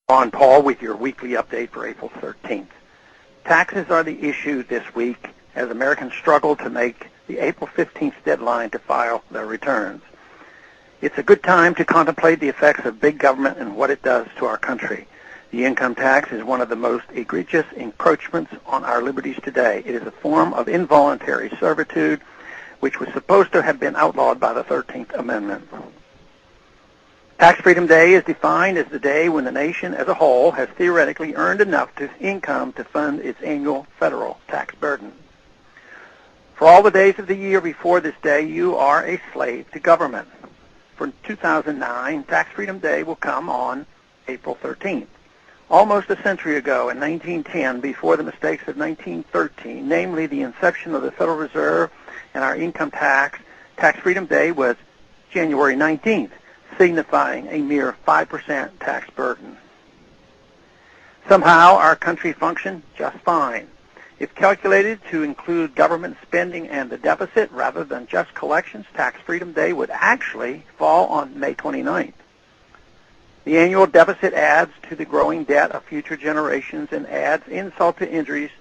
Ron Paul with your weekly update for April 13th. Taxes are the issue this week as Americans struggle to make the April 15th deadline to file their returns. It's a good time to contemplate the effects of big government and what it does to our country. The income tax is one of the most egregious encroachments on our liberties today. It is a form of involuntary servitude which was supposed to have been outlawed by the 13th Amendment. Tax Freedom Day is defined as the day when the nation as a whole has theoretically earned enough income to fund its annual federal tax burden. For all the days of the year before this day, you are a slave to government. For 2009, Tax Freedom Day will come on April 13th. Almost a century ago, in 1910, before the mistakes of 1913, namely the inception of the Federal Reserve and our income tax, Tax Freedom Day was January 19th, signifying a mere 5% tax burden. Somehow, our country functioned just fine. If calculated to include government spending and the deficit rather than just collections, Tax Freedom Day would actually fall on May 29th. The annual deficit adds to the growing debt of future generations and adds insult to injuries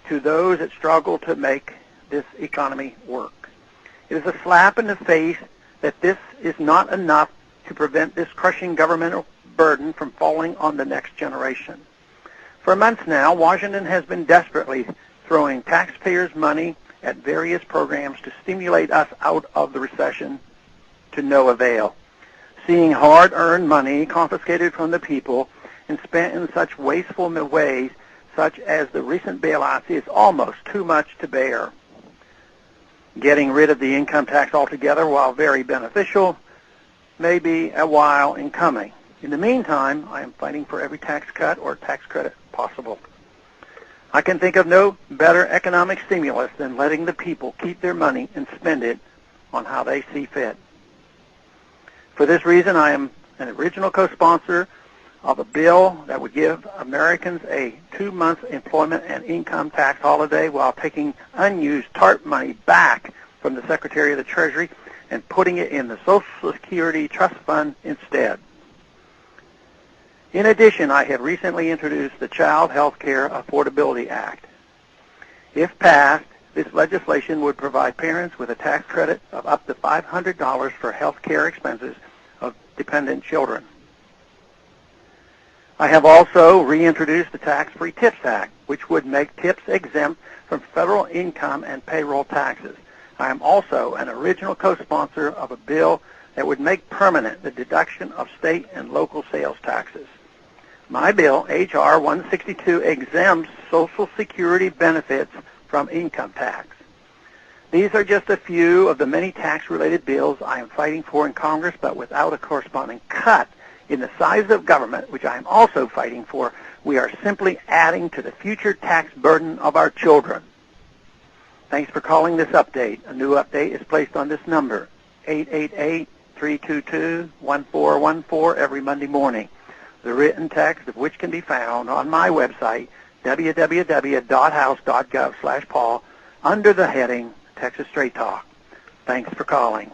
to those that struggle to make this economy work. It is a slap in the face that this is not enough to prevent this crushing governmental burden from falling on the next generation. For months now, Washington has been desperately throwing taxpayers' money at various programs to stimulate us out of the recession to no avail. Seeing hard-earned money confiscated from the people and spent in such wasteful ways, such as the recent bailouts, is almost too much to bear. Getting rid of the income tax altogether, while very beneficial, may be a while in coming. In the meantime, I am fighting for every tax cut or tax credit possible. I can think of no better economic stimulus than letting the people keep their money and spend it on how they see fit. For this reason, I am an original co-sponsor of a bill that would give Americans a 2-month employment and income tax holiday while taking unused TARP money back from the Secretary of the Treasury and putting it in the Social Security Trust Fund instead. In addition, I have recently introduced the Child Health Care Affordability Act. If passed, this legislation would provide parents with a tax credit of up to $500 for health care expenses of dependent children. I have also reintroduced the Tax-Free Tips Act, which would make tips exempt from federal income and payroll taxes. I am also an original co-sponsor of a bill that would make permanent the deduction of state and local sales taxes. My bill, H.R. 162, exempts Social Security benefits from income tax. These are just a few of the many tax-related bills I am fighting for in Congress, but without a corresponding cut in the size of government, which I am also fighting for. We are simply adding to the future tax burden of our children. Thanks for calling this update. A new update is placed on this number, 888-322-1414, every Monday morning. The written text of which can be found on my website, www.house.gov/Paul, under the heading Texas Straight Talk. Thanks for calling.